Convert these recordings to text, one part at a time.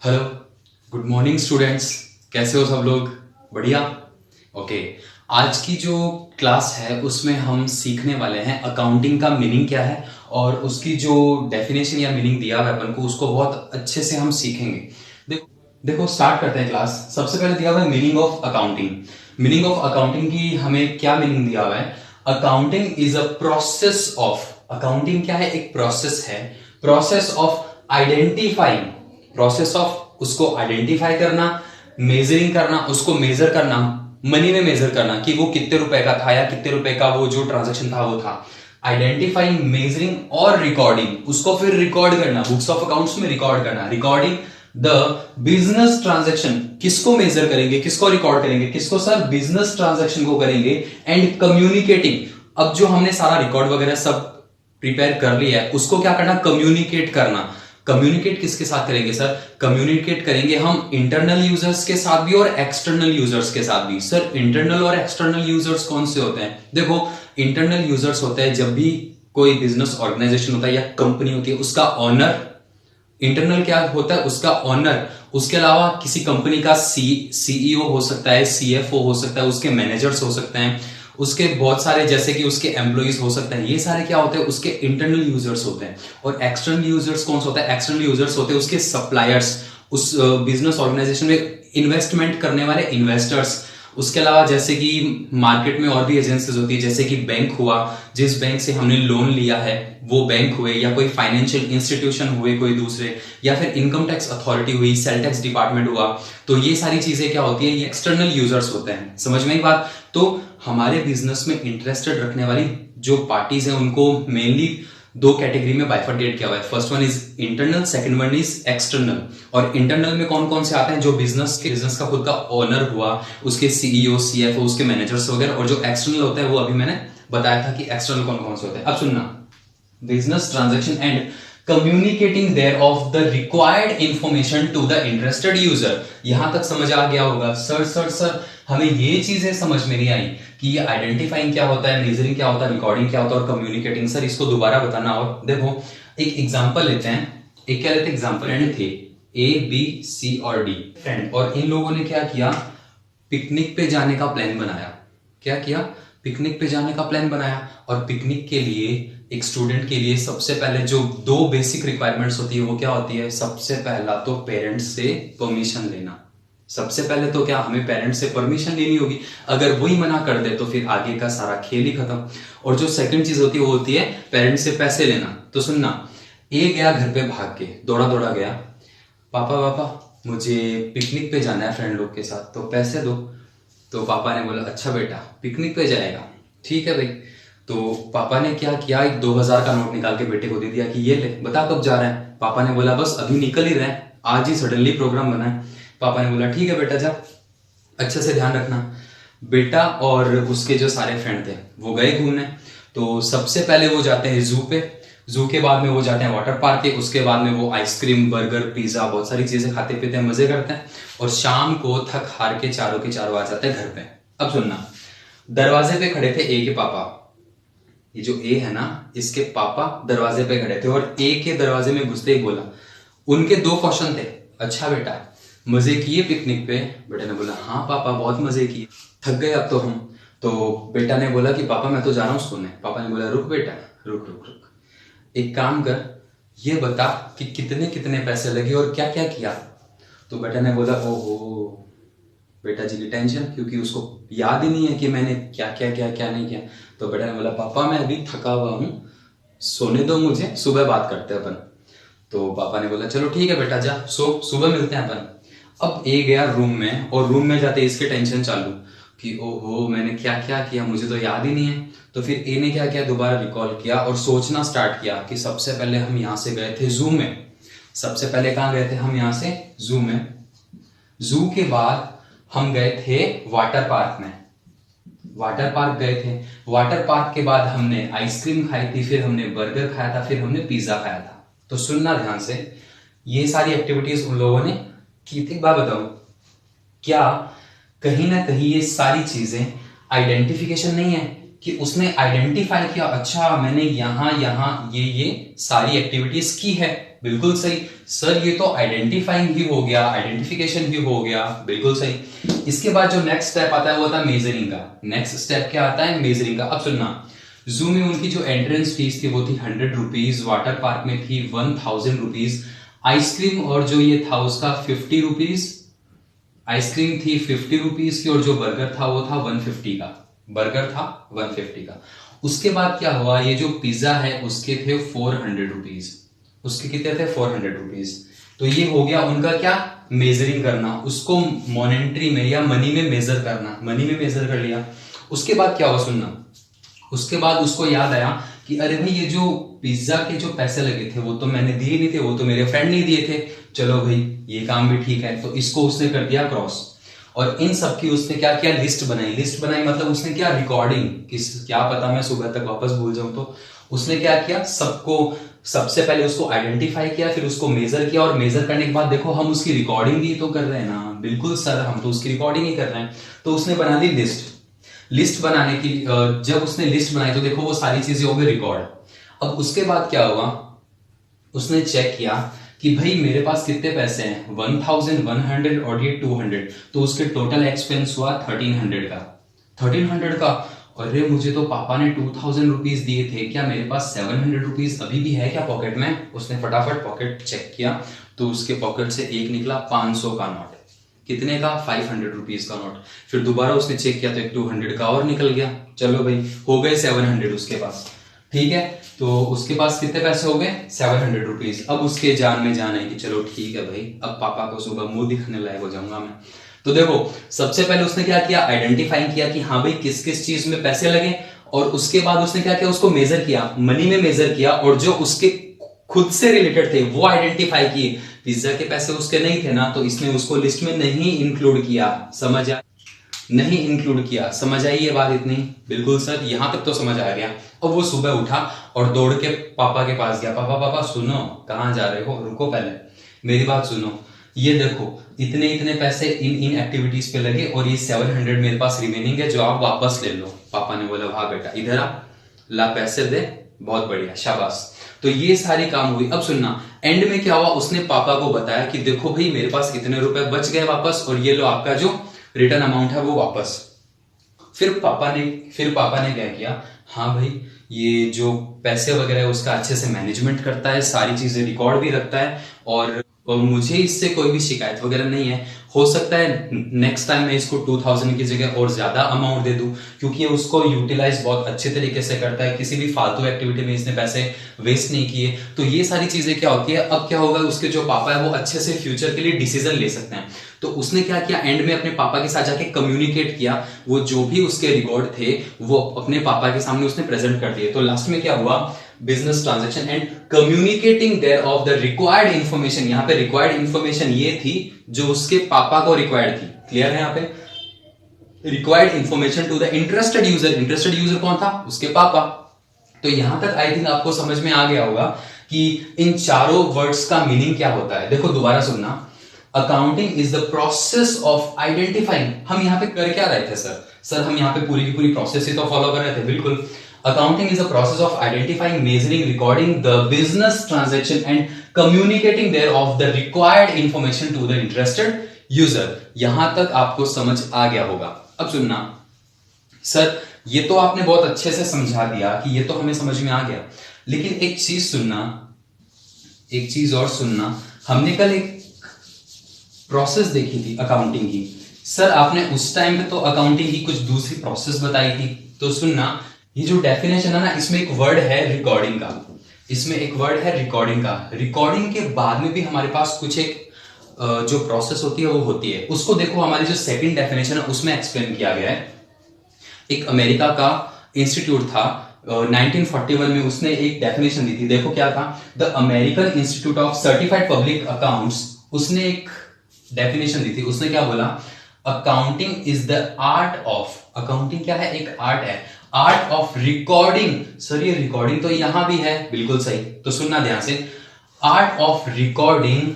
Hello, good morning students. कैसे हो सब लोग? बढ़िया। ओके, आज की जो क्लास है उसमें हम सीखने वाले हैं अकाउंटिंग का मीनिंग क्या है और उसकी जो डेफिनेशन या मीनिंग दिया हुआ है अपन को उसको बहुत अच्छे से हम सीखेंगे। देखो देखो स्टार्ट करते हैं क्लास। सबसे पहले दिया हुआ है meaning of accounting. Meaning of accounting की हमें क्या मीनिंग दिया हुआ है? Accounting is a process of. Accounting क्या है? एक प्रोसेस है। Process of identifying. Process of उसको आइडेंटिफाई करना, मेजरिंग करना, उसको मेजर करना, मनी में मेजर करना कि वो कितने रुपए का था या कितने रुपए का वो जो ट्रांजेक्शन था वो था। आइडेंटिफाइंग, मेजरिंग और रिकॉर्डिंग, उसको फिर रिकॉर्ड करना, बुक्स ऑफ अकाउंट्स में रिकॉर्ड करना। रिकॉर्डिंग द बिजनेस ट्रांजेक्शन, किसको मेजर करेंगे, किसको रिकॉर्ड करेंगे, किसको सर? बिजनेस ट्रांजेक्शन को करेंगे। एंड कम्युनिकेटिंग, अब जो हमने सारा रिकॉर्ड वगैरह सब प्रिपेयर कर लिया है उसको क्या करना? कम्युनिकेट करना। कम्युनिकेट किसके साथ करेंगे सर? कम्युनिकेट करेंगे हम इंटरनल यूजर्स के साथ भी और एक्सटर्नल यूजर्स के साथ भी। सर इंटरनल और एक्सटर्नल यूजर्स कौन से होते हैं? देखो, इंटरनल यूजर्स होते हैं जब भी कोई बिजनेस ऑर्गेनाइजेशन होता है या कंपनी होती है, उसका ऑनर। इंटरनल क्या होता है? उसका ऑनर। उसके अलावा किसी कंपनी का सीईओ हो सकता है, सीएफओ हो सकता है, उसके मैनेजर्स हो सकते हैं, उसके बहुत सारे जैसे कि उसके एम्प्लॉइज हो सकते हैं। ये सारे क्या होते हैं? उसके इंटरनल यूजर्स होते हैं। और एक्सटर्नल यूजर्स कौन सा होता है? एक्सटर्नल यूजर्स होते हैं उसके सप्लायर्स, उस बिजनेस ऑर्गेनाइजेशन में इन्वेस्टमेंट करने वाले इन्वेस्टर्स। उसके अलावा जैसे कि मार्केट में और भी एजेंसीज होती है, जैसे कि बैंक हुआ, जिस बैंक से हमने लोन लिया है वो बैंक हुए, या कोई फाइनेंशियल इंस्टीट्यूशन हुए कोई दूसरे, या फिर इनकम टैक्स अथॉरिटी हुई, सेल टैक्स डिपार्टमेंट हुआ। तो ये सारी चीजें क्या होती है? ये एक्सटर्नल यूजर्स होते हैं। समझ में ही बात? तो हमारे बिजनेस में इंटरेस्टेड रखने वाली जो पार्टीज हैं उनको मेनली दो कैटेगरी में बाइफरकेट किया हुआ है। First one is internal, second one is external. और इंटरनल में कौन कौन से आते हैं? जो बिजनेस का खुद का ओनर हुआ, उसके सीईओ, सीएफओ, उसके मैनेजर्स वगैरह। और जो एक्सटर्नल होता है वो अभी मैंने बताया था कि एक्सटर्नल कौन कौन से होते हैं। अब सुनना, business transaction and communicating thereof the required information to the interested user। यहां तक समझ आ गया होगा? सर हमें ये चीजें समझ में नहीं आई कि ये आइडेंटिफाइंग क्या होता है, मेजरिंग क्या होता है, रिकॉर्डिंग क्या होता है और कम्युनिकेटिंग। सर इसको दोबारा बताना। और देखो एक एग्जांपल लेते हैं। एक क्या लेते हैं एग्जांपल? फ्रेंड थे ए बी सी और डी फ्रेंड, और इन लोगों ने क्या किया? पिकनिक पे जाने का प्लान बनाया। क्या किया? पिकनिक पे जाने का प्लान बनाया। और पिकनिक के लिए एक स्टूडेंट के लिए सबसे पहले जो दो बेसिक रिक्वायरमेंट्स होती है वो क्या होती है? सबसे पहला तो पेरेंट्स से परमिशन लेना। सबसे पहले तो क्या हमें पेरेंट्स से परमिशन लेनी होगी। अगर वही मना कर दे तो फिर आगे का सारा खेल ही खत्म। और जो सेकंड चीज होती है वो होती है पेरेंट्स से पैसे लेना। तो सुनना, ए गया घर पे भाग के, दौड़ा दौड़ा गया, पापा पापा मुझे पिकनिक पे जाना है फ्रेंड लोग के साथ, तो पैसे दो। तो पापा ने बोला अच्छा बेटा पिकनिक पे जाएगा, ठीक है भाई। तो पापा ने क्या किया? एक 2000 का नोट निकाल के बेटे को दे दिया कि ये ले, बता कब जा रहे हैं। पापा ने बोला बस अभी निकल ही रहे हैं, आज ही सडनली प्रोग्राम बना है। पापा ने बोला ठीक है बेटा जा, अच्छे से ध्यान रखना। बेटा और उसके जो सारे फ्रेंड थे वो गए घूमने। तो सबसे पहले वो जाते हैं जू पे, जू के बाद में वो जाते हैं वाटर पार्क के, उसके बाद में वो आइसक्रीम, बर्गर, पिज्जा, बहुत सारी चीजें खाते पीते हैं, मजे करते हैं। और शाम को थक हार के चारों आ जाते हैं घर पे। अब सुनना, दरवाजे पे खड़े थे ए के पापा। ये जो ए है ना, इसके पापा दरवाजे पे खड़े थे और ए के दरवाजे में घुसते ही बोला, उनके दो क्वेश्चन थे, अच्छा बेटा मजे किए पिकनिक पे? बेटे ने बोला हाँ पापा बहुत मजे किए, थक गए अब तो हम। तो बेटा ने बोला कि पापा मैं तो जा रहा हूँ सोने। पापा ने बोला रुक बेटा, रुक रुक रुक, एक काम कर, ये बता कि कितने कितने पैसे लगे और क्या क्या किया। तो बेटा ने बोला ओहो, बेटा जी की टेंशन, क्योंकि उसको याद ही नहीं है कि मैंने क्या क्या क्या क्या नहीं किया। तो बेटा ने बोला पापा मैं अभी थका हुआ हूं, सोने दो मुझे, सुबह बात करते हैं अपन। तो पापा ने बोला चलो ठीक है बेटा जा सो, सुबह मिलते हैं अपन। अब ए गया रूम में, और रूम में जाते इसके टेंशन चालू कि ओहो मैंने क्या क्या किया, मुझे तो याद ही नहीं है। तो फिर ए ने क्या किया? दोबारा रिकॉल किया और सोचना स्टार्ट किया कि सबसे पहले हम यहां से गए थे जू में। सबसे पहले कहां गए थे हम? यहां से जू में। जू के बाद हम गए थे वाटर पार्क में, वाटर पार्क गए थे। वाटर पार्क के बाद हमने आइसक्रीम खाई थी, फिर हमने बर्गर खाया था, फिर हमने पिज्जा खाया था। तो सुनना ध्यान से, ये सारी एक्टिविटीज उन लोगों ने की थी। बात बताऊं, क्या कहीं ना कहीं ये सारी चीजें आइडेंटिफिकेशन नहीं है कि उसने आइडेंटिफाई किया, अच्छा मैंने यहां यहां ये सारी एक्टिविटीज की है, बिल्कुल सही सर, ये तो आइडेंटिफाइंग ही हो गया, आइडेंटिफिकेशन ही हो गया, बिल्कुल सही। इसके बाद जो नेक्स्ट स्टेप आता है वो आता है मेजरिंग का। नेक्स्ट स्टेप क्या आता है? मेजरिंग का। अब सुनना, जू में उनकी जो एंट्रेंस फीस थी वो थी 100 रुपीज, वाटर पार्क में थी 1000 रुपीज, आइसक्रीम और जो ये था उसका 50 रुपीज, आइसक्रीम थी 50 रुपीज की, और जो बर्गर था वो था 150 का, बर्गर था 150 का। उसके बाद क्या हुआ, ये जो पिज्जा है उसके थे 400 रुपीज, उसके कितने थे? 400 रुपीज। तो ये हो गया उनका क्या? मेजरिंग करना, उसको मॉनेटरी में या मनी में मेजर करना, मनी में मेजर कर लिया। उसके बाद क्या हुआ सुनना, उसके बाद उसको याद आया कि अरे भाई ये जो पिज्जा के जो पैसे लगे थे वो तो मैंने दिए नहीं थे, वो तो मेरे फ्रेंड ने दिए थे, चलो भाई ये काम भी ठीक है। तो इसको उसने कर दिया क्रॉस, और इन सब की उसने क्या किया? लिस्ट बनाई। लिस्ट बनाई मतलब उसने क्या? रिकॉर्डिंग, किस क्या पता मैं सुबह तक वापस भूल जाऊं। तो उसने क्या किया? सबको सबसे पहले उसको आइडेंटिफाई किया, फिर उसको मेजर किया, और मेजर करने के बाद देखो हम उसकी रिकॉर्डिंग भी तो कर रहे हैं ना। बिल्कुल सर, हम तो उसकी रिकॉर्डिंग ही कर रहे हैं। तो उसने बना दी लिस्ट। लिस्ट बनाने की जब उसने लिस्ट बनाई तो देखो वो सारी चीजें हो गई रिकॉर्ड। अब उसके बाद क्या हुआ, उसने चेक किया कि भाई मेरे पास कितने पैसे हैं, 1100 और ये 200, तो उसके टोटल एक्सपेंस हुआ 1300 का। 1300 का, अरे मुझे तो पापा ने 2000 रुपीज दिए थे, क्या मेरे पास 700 रुपीज अभी भी है क्या पॉकेट में? उसने फटाफट पॉकेट चेक किया तो उसके पॉकेट से एक निकला 500 का नोट। कितने का? 500 रुपीज का नोट। फिर दोबारा उसने चेक किया तो एक 200 का और निकल गया। चलो भाई हो गए 700 उसके पास, ठीक है। तो उसके पास कितने पैसे हो गए? 700 रुपीज। अब उसके जान में जान है कि चलो ठीक है भाई, अब पापा को सुबह मुंह दिखाने लायक हो जाऊंगा मैं। तो देखो सबसे पहले उसने क्या किया? आइडेंटिफाई किया कि हाँ भाई किस किस चीज में पैसे लगे, और उसके बाद उसने क्या किया? उसको मेजर किया, मनी में मेजर किया, और जो उसके खुद से रिलेटेड थे वो आइडेंटिफाई किए। पिज्जा के पैसे उसके नहीं थे ना, तो इसने उसको लिस्ट में नहीं इंक्लूड किया। समझ आ नहीं इंक्लूड किया, समझ आई ये बात इतनी? बिल्कुल सर, यहां तक तो समझ आ गया। अब वो सुबह उठा और दौड़ के पापा के पास गया। पापा पापा सुनो, कहां जा रहे हो? रुको पहले मेरी बात सुनो, ये देखो इतने इतने पैसे इन इन एक्टिविटीज पे लगे, और ये 700 मेरे पास रिमेनिंग है जो आप वापस ले लो। पापा ने बोला वाह बेटा, इधर आ, ला पैसे दे, बहुत बढ़िया, शाबाश। तो ये सारी काम हुई। अब सुनना, एंड में क्या हुआ, उसने पापा को बताया कि देखो भाई मेरे पास इतने रुपए बच गए वापस, और ये लो आपका जो रिटर्न अमाउंट है वो वापस। फिर पापा ने क्या किया, हाँ भाई ये जो पैसे वगैरह है उसका अच्छे से मैनेजमेंट करता है, सारी चीजें रिकॉर्ड भी रखता है, और मुझे इससे कोई भी शिकायत वगैरह नहीं है। हो सकता है नेक्स्ट टाइम मैं इसको 2000 की जगह और ज्यादा अमाउंट दे दूं, क्योंकि ये उसको यूटिलाइज बहुत अच्छे तरीके से करता है, किसी भी फालतू एक्टिविटी में इसने पैसे वेस्ट नहीं किए। तो ये सारी चीजें क्या होती है, अब क्या होगा, उसके जो पापा है वो अच्छे से फ्यूचर के लिए डिसीजन ले सकते हैं। तो उसने क्या किया, एंड में अपने पापा के साथ जाके कम्युनिकेट किया, वो जो भी उसके रिकॉर्ड थे वो अपने पापा के सामने उसने प्रेजेंट कर दिए। तो लास्ट में क्या हुआ, business transaction and communicating there of the required information. यहां पे रिक्वायर्ड इंफॉर्मेशन ये थी जो उसके पापा को रिक्वायर्ड थी। क्लियर है? यहां पे required information to the interested user. Interested user कौन था? उसके पापा। तो यहां तक आई थिंक आपको समझ में आ गया होगा कि इन चारों वर्ड्स का मीनिंग क्या होता है। देखो दोबारा सुनना, accounting is the process of identifying. हम यहां पे कर क्या रहे थे सर हम यहां पे पूरी की पूरी प्रोसेस ही तो फॉलो कर रहे थे। बिल्कुल, accounting is a process of identifying, measuring, recording the business transaction and communicating thereof the required information to the interested user। यहां तक आपको समझ आ गया होगा। अब सुनना सर, ये तो आपने बहुत अच्छे से समझा दिया कि ये तो हमें समझ में आ गया, लेकिन एक चीज सुनना, एक चीज और सुनना। हमने कल एक प्रोसेस देखी थी अकाउंटिंग की। सर आपने उस टाइम पे तो अकाउंटिंग की कुछ दूसरी प्रोसेस बताई थी। तो सुनना, ये जो डेफिनेशन है ना, इसमें एक वर्ड है रिकॉर्डिंग का। इसमें एक वर्ड है रिकॉर्डिंग का। रिकॉर्डिंग के बाद में भी हमारे पास कुछ एक जो प्रोसेस होती है वो होती है। उसको देखो, हमारी जो सेकंड डेफिनेशन है उसमें एक्सप्लेन किया गया है। एक अमेरिका का इंस्टीट्यूट था 1941 में, उसने एक डेफिनेशन दी थी। देखो क्या था, the American institute of certified public accounts, उसने एक डेफिनेशन दी थी। उसने क्या बोला, accounting is the art of, accounting क्या है, एक आर्ट है, आर्ट ऑफ रिकॉर्डिंग। सर ये रिकॉर्डिंग तो यहां भी है, बिल्कुल सही। तो सुनना ध्यान से, art of recording,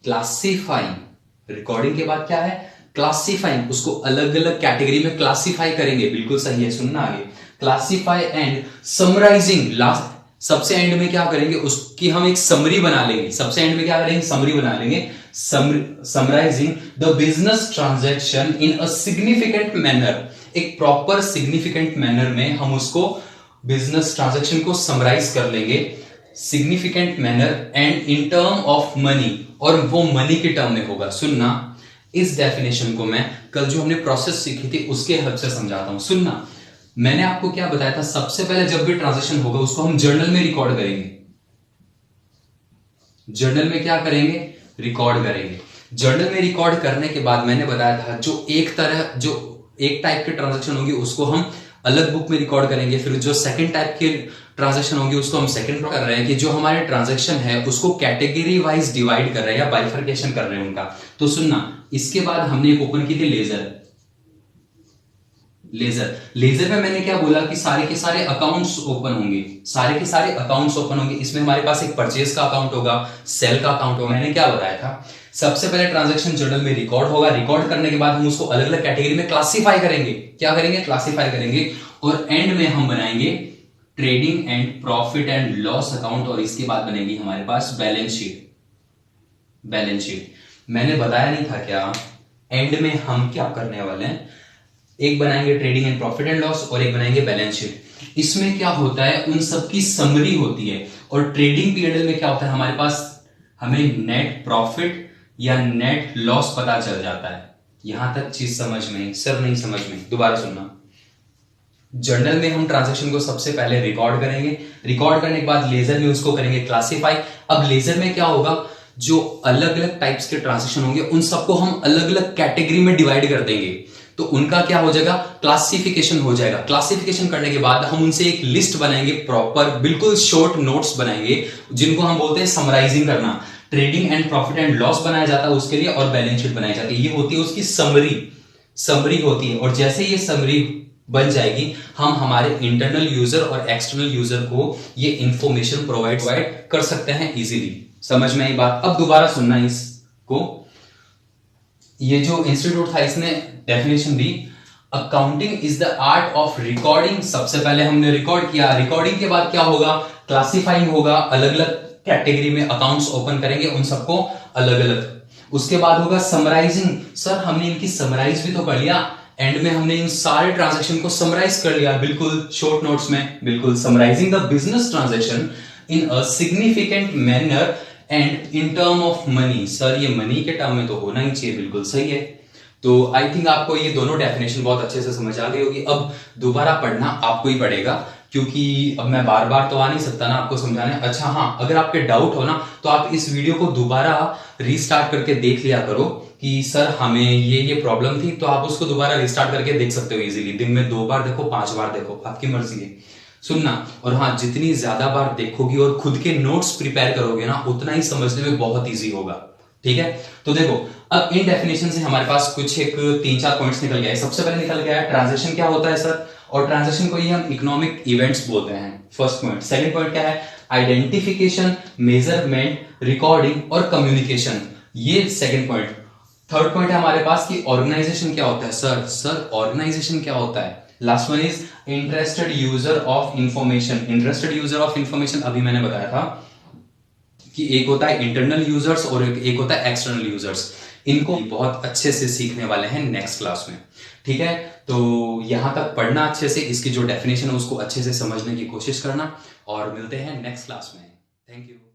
classifying. Recording के बाद क्या है, क्लासिफाइंग। उसको अलग अलग कैटेगरी में क्लासिफाई करेंगे, बिल्कुल सही है। सुनना आगे, क्लासिफाई एंड समराइजिंग, लास्ट सबसे एंड में क्या करेंगे, उसकी हम एक समरी बना लेंगे। सबसे एंड में क्या करेंगे, समरी बना लेंगे। Summarizing the business transaction in a significant manner, एक प्रॉपर सिग्निफिकेंट मैनर में हम उसको बिजनेस ट्रांजैक्शन को समराइज कर लेंगे, significant manner and in term of money, और वो मनी के टर्म में होगा। सुनना, इस डेफिनेशन को मैं कल जो हमने प्रोसेस सीखी थी उसके हेल्प से समझाता हूं। सुनना, मैंने आपको क्या बताया था, सबसे पहले जब भी ट्रांजैक्शन होगा उसको हम जर्नल में रिकॉर्ड करेंगे। जर्नल में क्या करेंगे, रिकॉर्ड करेंगे। जर्नल में रिकॉर्ड करने के बाद मैंने बताया था जो एक टाइप के ट्रांजैक्शन होगी उसको हम अलग बुक में रिकॉर्ड करेंगे, फिर जो सेकंड टाइप के ट्रांजैक्शन होगी उसको हम सेकंड कर रहे हैं कि जो हमारे ट्रांजैक्शन है उसको कैटेगरी वाइज डिवाइड कर रहे हैं या बाइफर्केशन कर रहे हैं उनका। तो सुनना, इसके बाद हमने एक ओपन की थी लेजर। लेजर में मैंने क्या बोला कि सारे के सारे अकाउंट्स ओपन होंगे, सारे के सारे अकाउंट्स ओपन होंगे। इसमें हमारे पास एक परचेज का अकाउंट होगा, सेल का अकाउंट होगा। मैंने क्या बताया था, सबसे पहले ट्रांजैक्शन जर्नल में रिकॉर्ड होगा, रिकॉर्ड करने के बाद हम उसको अलग अलग कैटेगरी में क्लासिफाई करेंगे। क्या करेंगे, क्लासिफाई करेंगे, और एंड में हम बनाएंगे trading and profit and loss account, और इसके बाद बनेगी हमारे पास बैलेंस शीट। बैलेंस शीट मैंने बताया नहीं था क्या, एंड में हम क्या करने वाले हैं, एक बनाएंगे trading and profit and loss और एक बनाएंगे बैलेंस शीट। इसमें क्या होता है, उन सब की समरी होती है। और ट्रेडिंग पीरियड में क्या होता है, हमारे पास हमें नेट प्रॉफिट या नेट लॉस पता चल जाता है। यहां तक चीज समझ में, सर नहीं समझ में, दोबारा सुनना। जर्नल में हम ट्रांजैक्शन को सबसे पहले रिकॉर्ड करेंगे, रिकॉर्ड करने के बाद लेजर में उसको करेंगे क्लासिफाई। अब लेजर में क्या होगा, जो अलग अलग टाइप्स के ट्रांजैक्शन होंगे उन सबको हम अलग अलग कैटेगरी में डिवाइड कर देंगे, तो उनका क्या हो जाएगा, क्लासिफिकेशन हो जाएगा। क्लासिफिकेशन करने के बाद हम उनसे एक लिस्ट बनाएंगे, प्रॉपर बिल्कुल शॉर्ट नोट्स बनाएंगे, जिनको हम बोलते हैं समराइजिंग करना। Trading and profit and loss बनाया जाता है उसके लिए, और बैलेंस शीट बनाई जाती है। ये होती है उसकी समरी होती है। और जैसे ये समरी बन जाएगी, हम हमारे इंटरनल यूजर और एक्सटर्नल यूजर को ये इंफॉर्मेशन प्रोवाइड कर सकते हैं इजीली। समझ में आई बात। अब दोबारा सुनना इसको, ये जो इंस्टीट्यूट था इसने definition the, accounting is the art of recording. सबसे पहले हमने रिकॉर्ड किया, रिकॉर्डिंग के बाद क्या होगा, क्लासिफाइंग होगा, अलग अलग कैटेगरी में अकाउंट्स ओपन करेंगे, उन सबको अलग अलग। उसके बाद होगा समराइजिंग। सर हमने इनकी समराइज भी तो कर लिया, एंड में हमने इन सारे ट्रांजैक्शन को समराइज कर लिया, बिल्कुल शॉर्ट नोट्स में, बिल्कुल। Summarizing the business transaction in a significant manner and in term of money. Sir ये मनी के टर्म में तो होना ही चाहिए, बिल्कुल सही है। तो आई थिंक आपको ये दोनों डेफिनेशन बहुत अच्छे से समझ आ गई होगी। अब दोबारा पढ़ना आपको ही पड़ेगा, क्योंकि अब मैं बार बार तो आ नहीं सकता ना आपको समझाने। अच्छा हाँ, अगर आपके डाउट हो ना तो आप इस वीडियो को दोबारा रीस्टार्ट करके देख लिया करो कि सर हमें ये प्रॉब्लम थी, तो आप उसको दोबारा रिस्टार्ट करके देख सकते हो इजीली। दिन में 2 बार देखो, 5 बार देखो, आपकी मर्जी है। सुनना, और हाँ, जितनी ज्यादा बार देखोगी और खुद के नोट्स प्रिपेयर करोगे ना, उतना ही समझने में बहुत इजी होगा। ठीक है, तो देखो अब इन डेफिनेशन से हमारे पास कुछ एक 3-4 पॉइंट्स निकल गए। सबसे पहले निकल गया है ट्रांजैक्शन क्या होता है सर, और ट्रांजैक्शन को ही हम इकोनॉमिक इवेंट्स बोलते हैं, फर्स्ट पॉइंट। सेकंड पॉइंट क्या है, आइडेंटिफिकेशन, मेजरमेंट, रिकॉर्डिंग और कम्युनिकेशन, ये सेकंड पॉइंट। थर्ड पॉइंट है हमारे पास कि ऑर्गेनाइजेशन क्या होता है। सर ऑर्गेनाइजेशन क्या होता है। Last one is interested user of information. Interested user of information अभी मैंने बताया था कि एक होता है इंटरनल यूजर्स और एक होता है एक्सटर्नल यूजर्स। इनको बहुत अच्छे से सीखने वाले हैं नेक्स्ट क्लास में। ठीक है, तो यहां तक पढ़ना अच्छे से, इसकी जो डेफिनेशन है उसको अच्छे से समझने की कोशिश करना, और मिलते हैं नेक्स्ट क्लास में। Thank you.